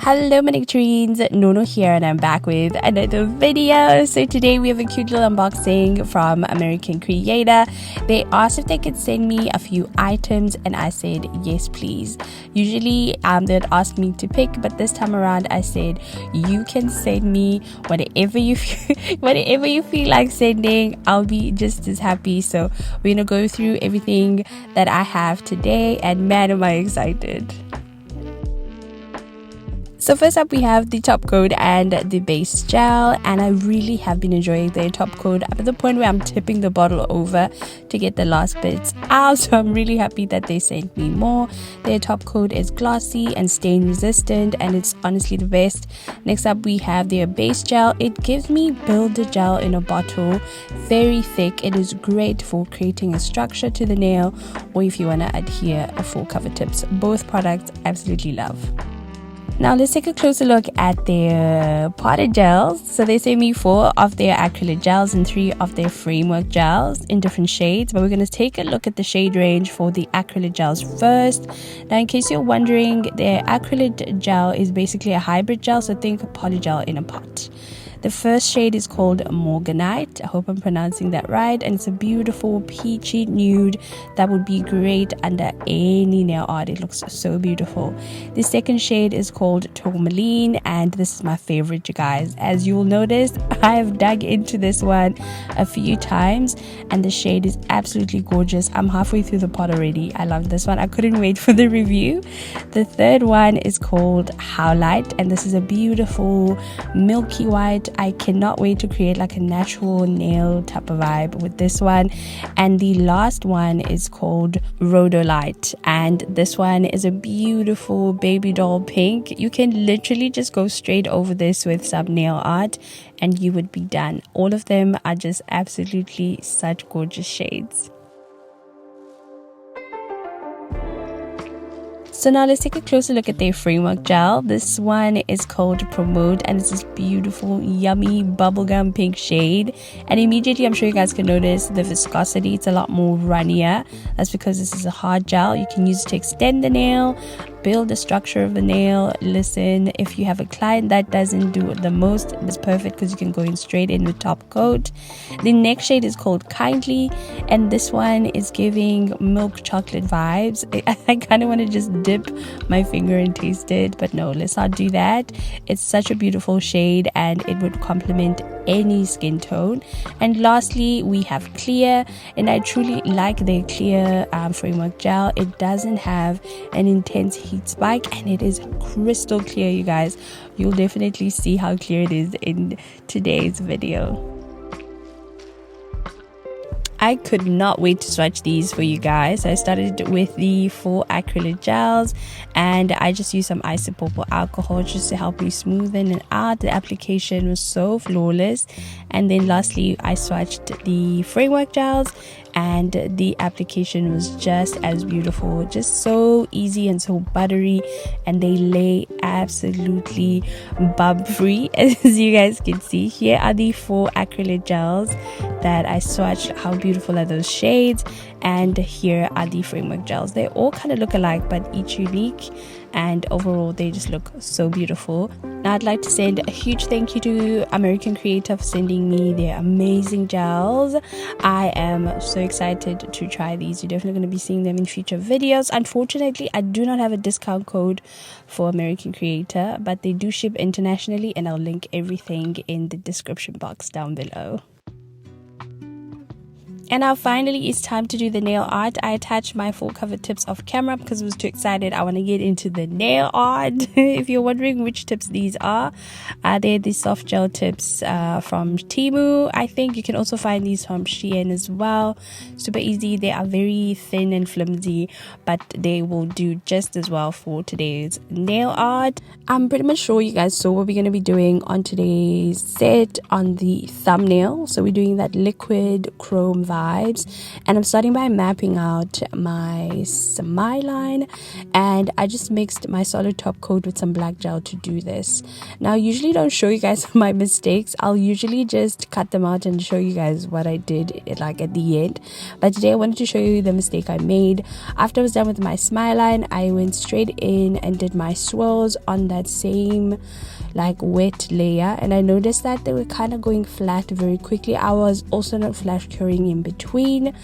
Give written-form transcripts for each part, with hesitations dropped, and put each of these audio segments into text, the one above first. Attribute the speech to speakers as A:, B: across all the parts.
A: Hello my nectarines, Nono here and I'm back with another video. So today we have a cute little unboxing from American Creator. They asked if they could send me a few items and I said yes please. Usually they'd ask me to pick, but this time around I said you can send me whatever you feel like sending. I'll be just as happy. So we're gonna go through everything that I have today and man am I excited. So first up we have the top coat and the base gel, and I really have been enjoying their top coat up at the point where I'm tipping the bottle over to get the last bits out. So I'm really happy that they sent me more. Their top coat is glossy and stain resistant and it's honestly the best. Next up we have their base gel. It gives me builder gel in a bottle, very thick. It is great for creating a structure to the nail or if you want to adhere a full cover tips. Both products absolutely love. Now let's take a closer look at their potted gels. So they sent me 4 of their acrylate gels and 3 of their framework gels in different shades. But we're going to take a look at the shade range for the acrylate gels first. Now in case you're wondering, their acrylate gel is basically a hybrid gel. So think polygel in a pot. The first shade is called Morganite. I hope I'm pronouncing that right. And it's a beautiful peachy nude that would be great under any nail art. It looks so beautiful. The second shade is called Tourmaline, and this is my favorite, you guys. As you'll notice, I've dug into this one a few times and the shade is absolutely gorgeous. I'm halfway through the pot already. I love this one. I couldn't wait for the review. The third one is called Howlite, and this is a beautiful milky white. I cannot wait to create like a natural nail type of vibe with this one. And the last one is called Rhodolite, and this one is a beautiful baby doll pink. You can literally just go straight over this with some nail art and you would be done. All of them are just absolutely such gorgeous shades. So now let's take a closer look at their framework gel. This one is called Promote and it's this beautiful yummy bubblegum pink shade, and immediately I'm sure you guys can notice the viscosity. It's a lot more runnier. That's because this is a hard gel. You can use it to extend the nail, build the structure of the nail. Listen, if you have a client that doesn't do the most, it's perfect because you can go in straight in with top coat. The next shade is called Kindly, and this one is giving milk chocolate vibes. I kind of want to just dip my finger and taste it, but no, let's not do that. It's such a beautiful shade and it would complement any skin tone. And lastly we have Clear, and I truly like their Clear framework gel. It doesn't have an intense heat spike and it is crystal clear, you guys. You'll definitely see how clear it is in today's video. I could not wait to swatch these for you guys. I started with the 4 acrylate gels and I just used some isopropyl alcohol just to help me smoothen it out. The application was so flawless. And then lastly I swatched the framework gels and the application was just as beautiful, just so easy and so buttery, and they lay absolutely bub free. As you guys can see, here are the 4 acrylate gels that I swatched. How beautiful are those shades? And here are the framework gels. They all kind of look alike but each unique, and overall they just look so beautiful. Now I'd like to send a huge thank you to American Creator for sending me their amazing gels. I am so excited to try these. You're definitely going to be seeing them in future videos. Unfortunately I do not have a discount code for American Creator, but they do ship internationally, and I'll link everything in the description box down below. And now finally it's time to do the nail art. I attached my full cover tips off camera because I was too excited. I want to get into the nail art. If you're wondering which tips these are, they're the soft gel tips from Temu. I think you can also find these from Shein as well. Super easy. They are very thin and flimsy, but they will do just as well for today's nail art. I'm pretty much sure you guys saw what we're going to be doing on today's set on the thumbnail. So we're doing that liquid chrome vibe. vibes. And I'm starting by mapping out my smile line, and I just mixed my solid top coat with some black gel to do this. Now I usually don't show you guys my mistakes. I'll usually just cut them out and show you guys what I did like at the end, but today I wanted to show you the mistake I made. After I was done with my smile line, I went straight in and did my swirls on that same like wet layer, and I noticed that they were kind of going flat very quickly. I was also not flash curing in between.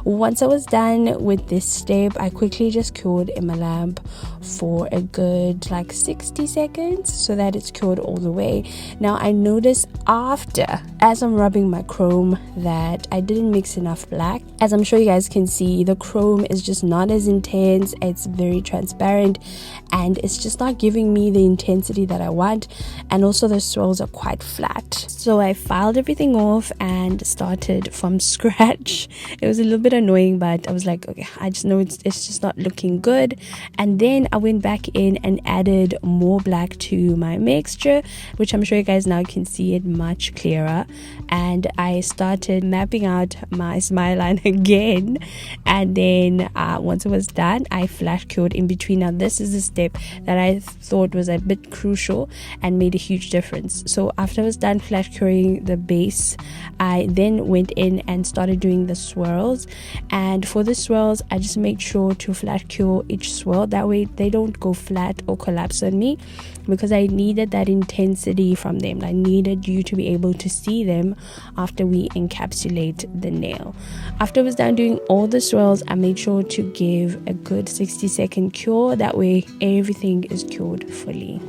A: Once I was done with this step, I quickly just cured in my lamp for a good like 60 seconds so that it's cured all the way. Now I noticed after, as I'm rubbing my chrome, that I didn't mix enough black. As I'm sure you guys can see, the chrome is just not as intense. It's very transparent and it's just not giving me the intensity that I want, and also the swirls are quite flat. So I filed everything off and started from scratch. It was a little bit annoying, but I was like, okay, I just know it's just not looking good. And then I went back in and added more black to my mixture, which I'm sure you guys now can see it much clearer. And I started mapping out my smile line again, and then once it was done, I flash cured in between. Now this is a step that I thought was a bit crucial and made a huge difference. So after I was done flash curing the base, I then went in and started doing the swirls. And for the swirls, I just made sure to flash cure each swirl, that way they don't go flat or collapse on me, because I needed that intensity from them. I needed you to be able to see them after we encapsulate the nail. After I was done doing all the swirls, I made sure to give a good 60-second cure, that way everything is cured fully.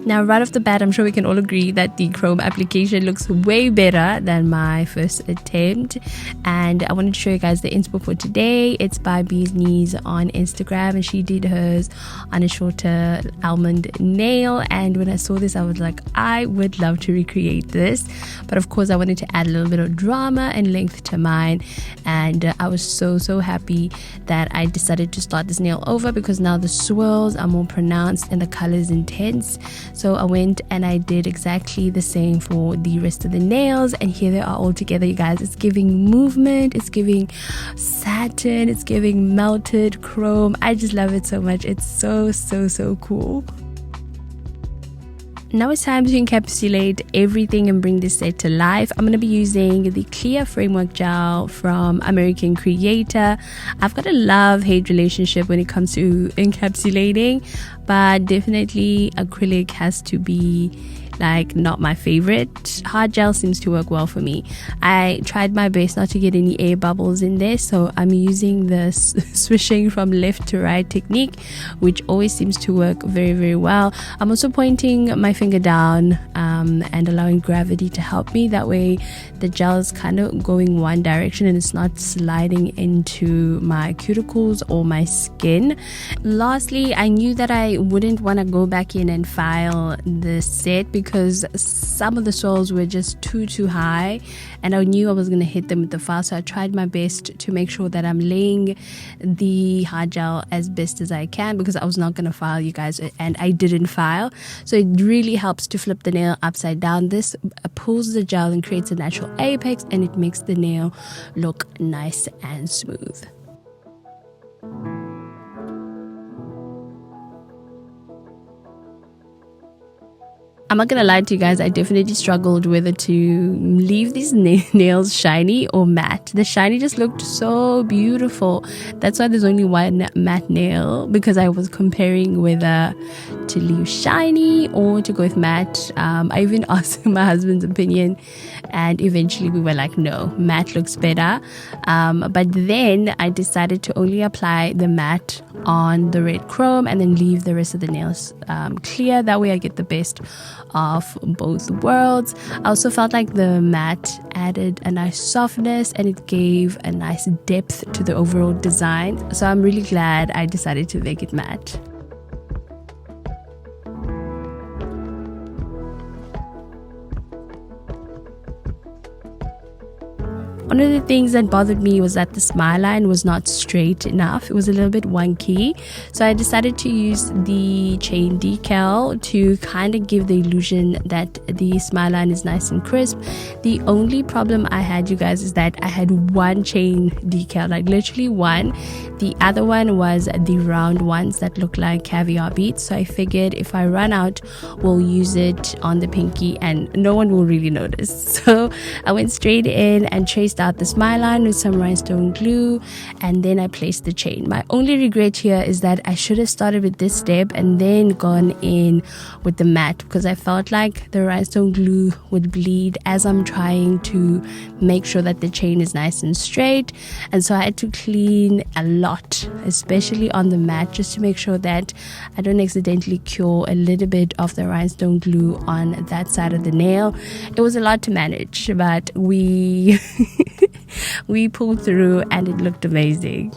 A: Now right off the bat, I'm sure we can all agree that the chrome application looks way better than my first attempt, and I wanted to show you guys the inspo for today. It's by Bee's Knees on Instagram, and she did hers on a shorter almond nail. And when I saw this, I was like, I would love to recreate this, but of course I wanted to add a little bit of drama and length to mine, and I was so happy that I decided to start this nail over, because now the swirls are more pronounced and the color is intense. So I went and I did exactly the same for the rest of the nails, and here they are all together, you guys. It's giving movement, it's giving satin, it's giving melted chrome. I just love it so much. It's so cool. Now it's time to encapsulate everything and bring this set to life. I'm going to be using the clear framework gel from American Creator. I've got a love-hate relationship when it comes to encapsulating, but definitely acrylic has to be like not my favorite. Hard gel seems to work well for me. I tried my best not to get any air bubbles in there, so I'm using the swishing from left to right technique, which always seems to work very well. I'm also pointing my finger down and allowing gravity to help me. That way the gel is kind of going one direction and it's not sliding into my cuticles or my skin. Lastly, I knew that I wouldn't want to go back in and file the set because some of the swirls were just too high, and I knew I was going to hit them with the file. So I tried my best to make sure that I'm laying the hard gel as best as I can, because I was not going to file, you guys, and I didn't file. So it really helps to flip the nail upside down. This pulls the gel and creates a natural apex, and it makes the nail look nice and smooth. I'm not gonna lie to you guys, I definitely struggled whether to leave these nails shiny or matte. The shiny just looked so beautiful. That's why there's only one matte nail, because I was comparing whether to leave shiny or to go with matte. I even asked my husband's opinion, and eventually we were like, no, matte looks better. But then I decided to only apply the matte on the red chrome and then leave the rest of the nails clear. That way I get the best of both worlds. I also felt like the matte added a nice softness and it gave a nice depth to the overall design. So I'm really glad I decided to make it matte. One of the things that bothered me was that the smile line was not straight enough. It was a little bit wonky. So I decided to use the chain decal to kind of give the illusion that the smile line is nice and crisp. The only problem I had, you guys, is that I had one chain decal, like literally one. The other one was the round ones that look like caviar beads. So I figured if I run out, we'll use it on the pinky and no one will really notice. So I went straight in and traced out the smile line with some rhinestone glue, and then I placed the chain. My only regret here is that I should have started with this step and then gone in with the mat, because I felt like the rhinestone glue would bleed as I'm trying to make sure that the chain is nice and straight. And so I had to clean a lot, especially on the mat, just to make sure that I don't accidentally cure a little bit of the rhinestone glue on that side of the nail. It was a lot to manage, but we we pulled through and it looked amazing.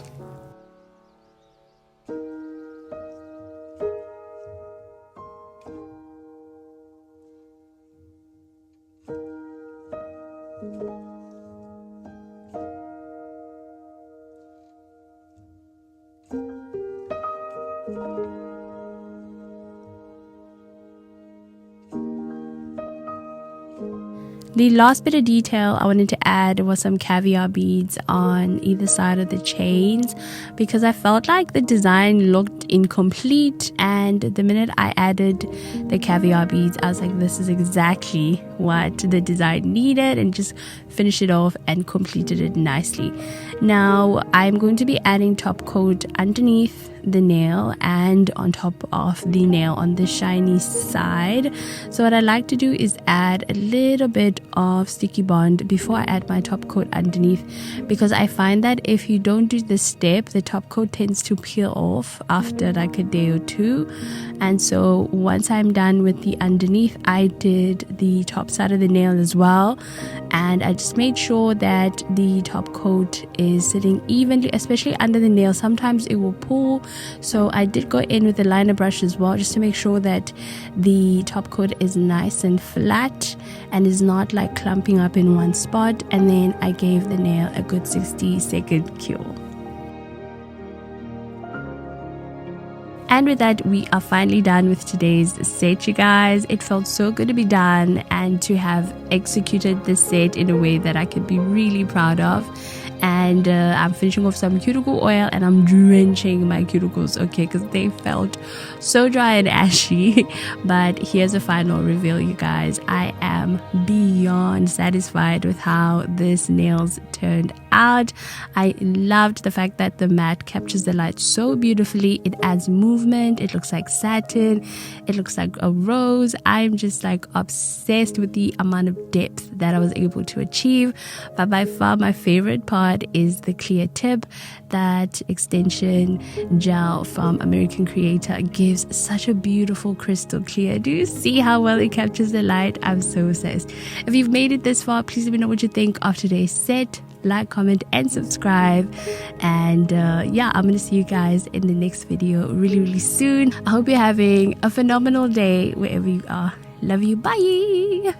A: The last bit of detail I wanted to add was some caviar beads on either side of the chains, because I felt like the design looked incomplete, and the minute I added the caviar beads, I was like, this is exactly what the design needed, and just finished it off and completed it nicely. Now I'm going to be adding top coat underneath the nail and on top of the nail on the shiny side. So what I like to do is add a little bit of sticky bond before I add my top coat underneath, because I find that if you don't do this step, the top coat tends to peel off after like a day or two. And so once I'm done with the underneath, I did the top side of the nail as well, and I just made sure that the top coat is sitting evenly, especially under the nail. Sometimes it will pull, so I did go in with a liner brush as well, just to make sure that the top coat is nice and flat and is not like clumping up in one spot. And then I gave the nail a good 60-second cure. And with that, we are finally done with today's set, you guys. It felt so good to be done and to have executed this set in a way that I could be really proud of. And I'm finishing off some cuticle oil and I'm drenching my cuticles, okay, because they felt so dry and ashy. But here's a final reveal, you guys. I am beyond satisfied with how this nails turned out. I loved the fact that the mat captures the light so beautifully. It adds movement. It looks like satin. It looks like a rose. I'm just like obsessed with the amount of depth that I was able to achieve. But by far my favorite part is the clear tip. That extension gel from American Creator gives such a beautiful crystal clear. Do you see how well it captures the light? I'm so obsessed. If you've made it this far, please let me know what you think of today's set. Like, comment and subscribe, and yeah, I'm gonna see you guys in the next video really soon. I hope you're having a phenomenal day wherever you are. Love you. Bye.